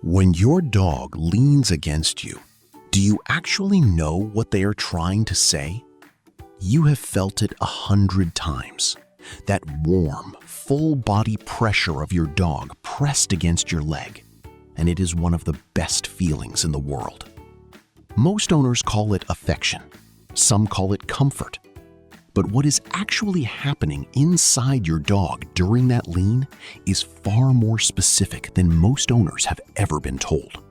When your dog leans against you, do you actually know what they are trying to say? You have felt it 100 times. That warm, full-body pressure of your dog pressed against your leg, and it is one of the best feelings in the world. Most owners call it affection. Some call it comfort. But what is actually happening inside your dog during that lean is far more specific than most owners have ever been told.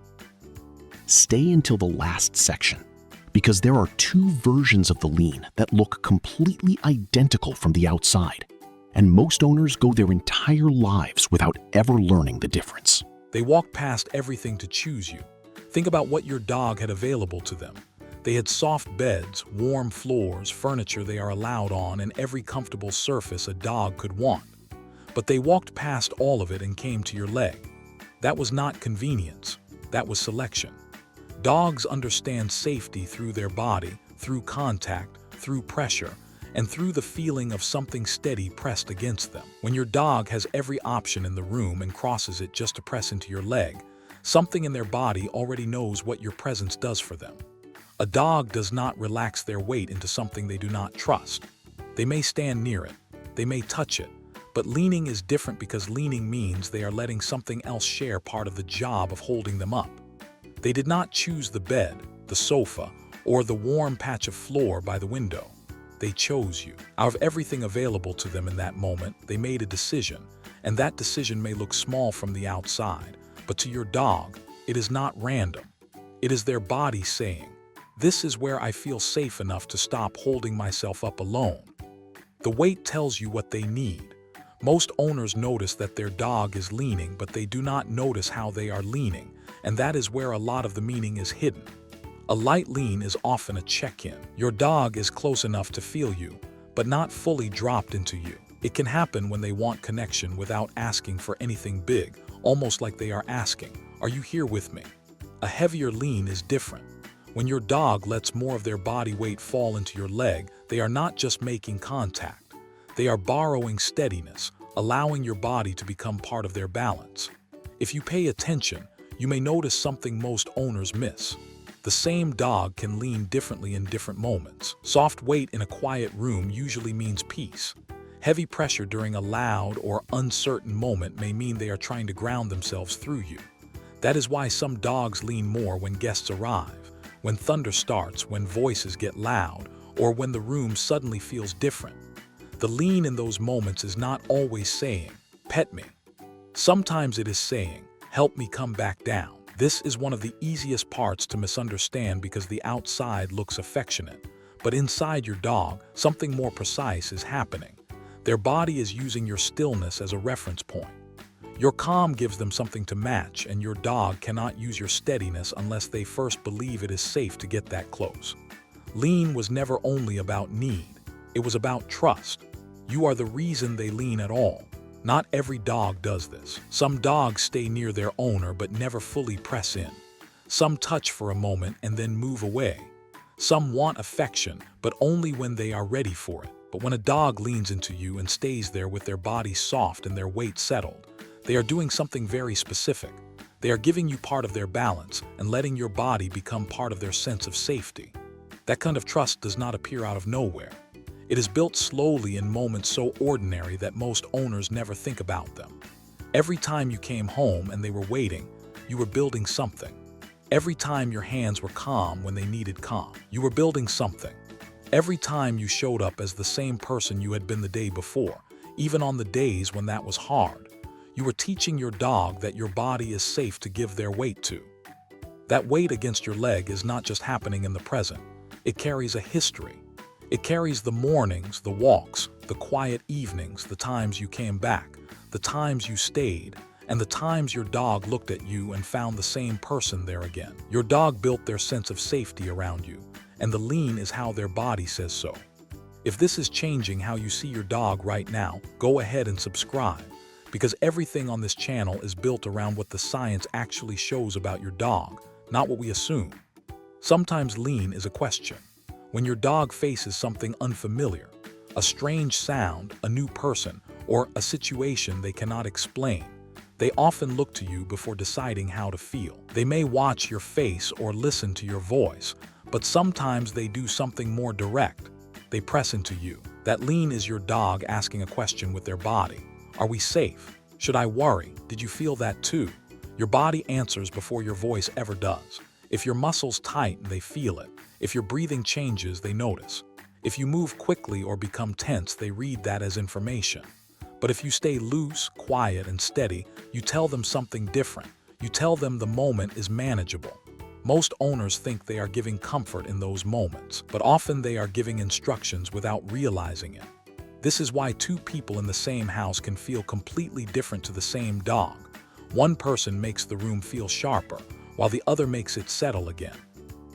Stay until the last section, because there are two versions of the lean that look completely identical from the outside, and most owners go their entire lives without ever learning the difference. They walk past everything to choose you. Think about what your dog had available to them. They had soft beds, warm floors, furniture they are allowed on, and every comfortable surface a dog could want. But they walked past all of it and came to your leg. That was not convenience. That was selection. Dogs understand safety through their body, through contact, through pressure, and through the feeling of something steady pressed against them. When your dog has every option in the room and crosses it just to press into your leg, something in their body already knows what your presence does for them. A dog does not relax their weight into something they do not trust. They may stand near it, they may touch it, but leaning is different because leaning means they are letting something else share part of the job of holding them up. They did not choose the bed, the sofa, or the warm patch of floor by the window. They chose you. Out of everything available to them in that moment, they made a decision, and that decision may look small from the outside, but to your dog, it is not random. It is their body saying, "This is where I feel safe enough to stop holding myself up alone." The weight tells you what they need. Most owners notice that their dog is leaning, but they do not notice how they are leaning, and that is where a lot of the meaning is hidden. A light lean is often a check-in. Your dog is close enough to feel you, but not fully dropped into you. It can happen when they want connection without asking for anything big, almost like they are asking, "Are you here with me?" A heavier lean is different. When your dog lets more of their body weight fall into your leg, they are not just making contact. They are borrowing steadiness, allowing your body to become part of their balance. If you pay attention, you may notice something most owners miss. The same dog can lean differently in different moments. Soft weight in a quiet room usually means peace. Heavy pressure during a loud or uncertain moment may mean they are trying to ground themselves through you. That is why some dogs lean more when guests arrive, when thunder starts, when voices get loud, or when the room suddenly feels different. The lean in those moments is not always saying, "Pet me." Sometimes it is saying, "Help me come back down." This is one of the easiest parts to misunderstand because the outside looks affectionate, but inside your dog, something more precise is happening. Their body is using your stillness as a reference point. Your calm gives them something to match, and your dog cannot use your steadiness unless they first believe it is safe to get that close. Lean was never only about need. It was about trust. You are the reason they lean at all. Not every dog does this. Some dogs stay near their owner but never fully press in. Some touch for a moment and then move away. Some want affection, but only when they are ready for it. But when a dog leans into you and stays there with their body soft and their weight settled, they are doing something very specific. They are giving you part of their balance and letting your body become part of their sense of safety. That kind of trust does not appear out of nowhere. It is built slowly in moments so ordinary that most owners never think about them. Every time you came home and they were waiting, you were building something. Every time your hands were calm when they needed calm, you were building something. Every time you showed up as the same person you had been the day before, even on the days when that was hard, you were teaching your dog that your body is safe to give their weight to. That weight against your leg is not just happening in the present. It carries a history. It carries the mornings, the walks, the quiet evenings, the times you came back, the times you stayed, and the times your dog looked at you and found the same person there again. Your dog built their sense of safety around you, and the lean is how their body says so. If this is changing how you see your dog right now, go ahead and subscribe, because everything on this channel is built around what the science actually shows about your dog, not what we assume. Sometimes lean is a question. When your dog faces something unfamiliar, a strange sound, a new person, or a situation they cannot explain, They often look to you before deciding how to feel. They may watch your face or listen to your voice, but sometimes they do something more direct. They press into you. That lean is your dog asking a question with their body. Are we safe? Should I worry? Did you feel that too? Your body answers before your voice ever does. If your muscles tighten, they feel it. If your breathing changes, they notice. If you move quickly or become tense, they read that as information. But if you stay loose, quiet, and steady, you tell them something different. You tell them the moment is manageable. Most owners think they are giving comfort in those moments, but often they are giving instructions without realizing it. This is why two people in the same house can feel completely different to the same dog. One person makes the room feel sharper, while the other makes it settle again.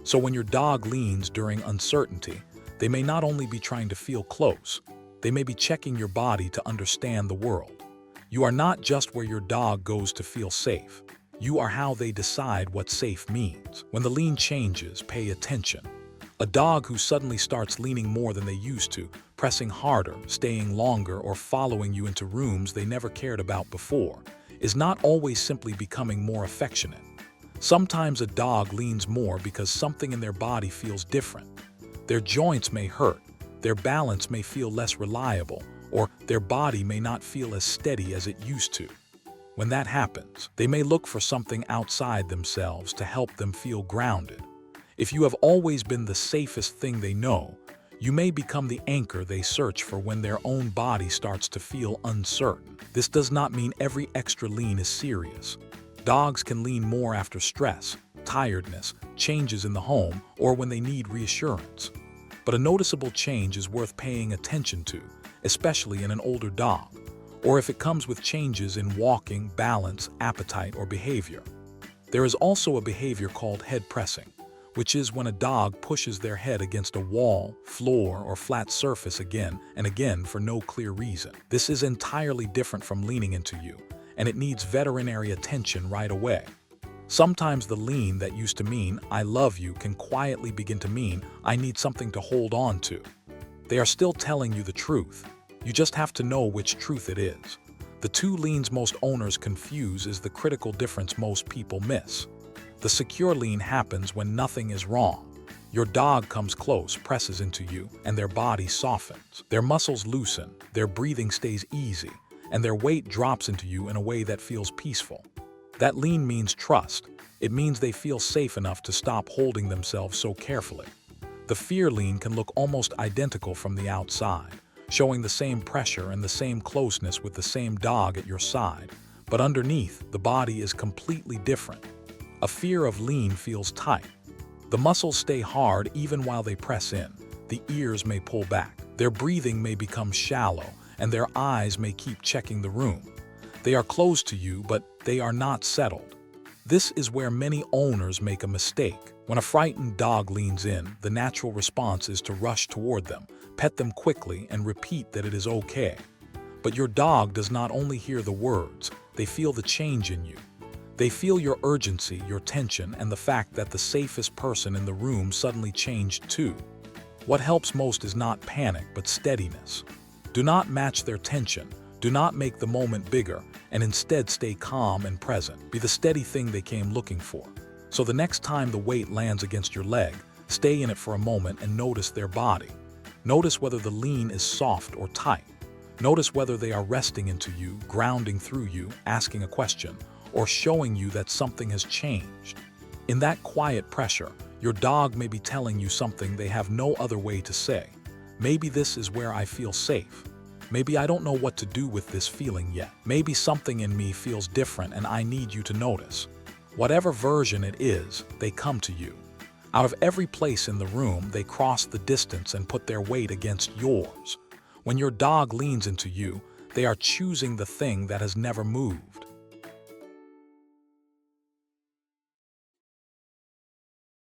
So when your dog leans during uncertainty, they may not only be trying to feel close, they may be checking your body to understand the world. You are not just where your dog goes to feel safe. You are how they decide what safe means. When the lean changes, pay attention. A dog who suddenly starts leaning more than they used to, pressing harder, staying longer, or following you into rooms they never cared about before, is not always simply becoming more affectionate. Sometimes a dog leans more because something in their body feels different. Their joints may hurt, their balance may feel less reliable, or their body may not feel as steady as it used to. When that happens, they may look for something outside themselves to help them feel grounded. If you have always been the safest thing they know, you may become the anchor they search for when their own body starts to feel uncertain. This does not mean every extra lean is serious. Dogs can lean more after stress, tiredness, changes in the home, or when they need reassurance. But a noticeable change is worth paying attention to, especially in an older dog, or if it comes with changes in walking, balance, appetite, or behavior. There is also a behavior called head pressing, which is when a dog pushes their head against a wall, floor, or flat surface again and again for no clear reason. This is entirely different from leaning into you, and it needs veterinary attention right away. Sometimes the lean that used to mean "I love you" can quietly begin to mean "I need something to hold on to." They are still telling you the truth. You just have to know which truth it is. The two leans most owners confuse is the critical difference most people miss. The secure lean happens when nothing is wrong. Your dog comes close, presses into you, and their body softens. Their muscles loosen, their breathing stays easy, and their weight drops into you in a way that feels peaceful. That lean means trust. It means they feel safe enough to stop holding themselves so carefully. The fear lean can look almost identical from the outside, showing the same pressure and the same closeness with the same dog at your side, but underneath, the body is completely different. A fear of lean feels tight. The muscles stay hard even while they press in. The ears may pull back. Their breathing may become shallow, and their eyes may keep checking the room. They are close to you, but they are not settled. This is where many owners make a mistake. When a frightened dog leans in, the natural response is to rush toward them, pet them quickly, and repeat that it is okay. But your dog does not only hear the words, they feel the change in you. They feel your urgency, your tension, and the fact that the safest person in the room suddenly changed too. What helps most is not panic, but steadiness. Do not match their tension. Do not make the moment bigger, and instead stay calm and present. Be the steady thing they came looking for. So the next time the weight lands against your leg, stay in it for a moment and notice their body. Notice whether the lean is soft or tight. Notice whether they are resting into you, grounding through you, asking a question, or showing you that something has changed. In that quiet pressure, your dog may be telling you something they have no other way to say. Maybe this is where I feel safe. Maybe I don't know what to do with this feeling yet. Maybe something in me feels different and I need you to notice. Whatever version it is, they come to you. Out of every place in the room, they cross the distance and put their weight against yours. When your dog leans into you, they are choosing the thing that has never moved.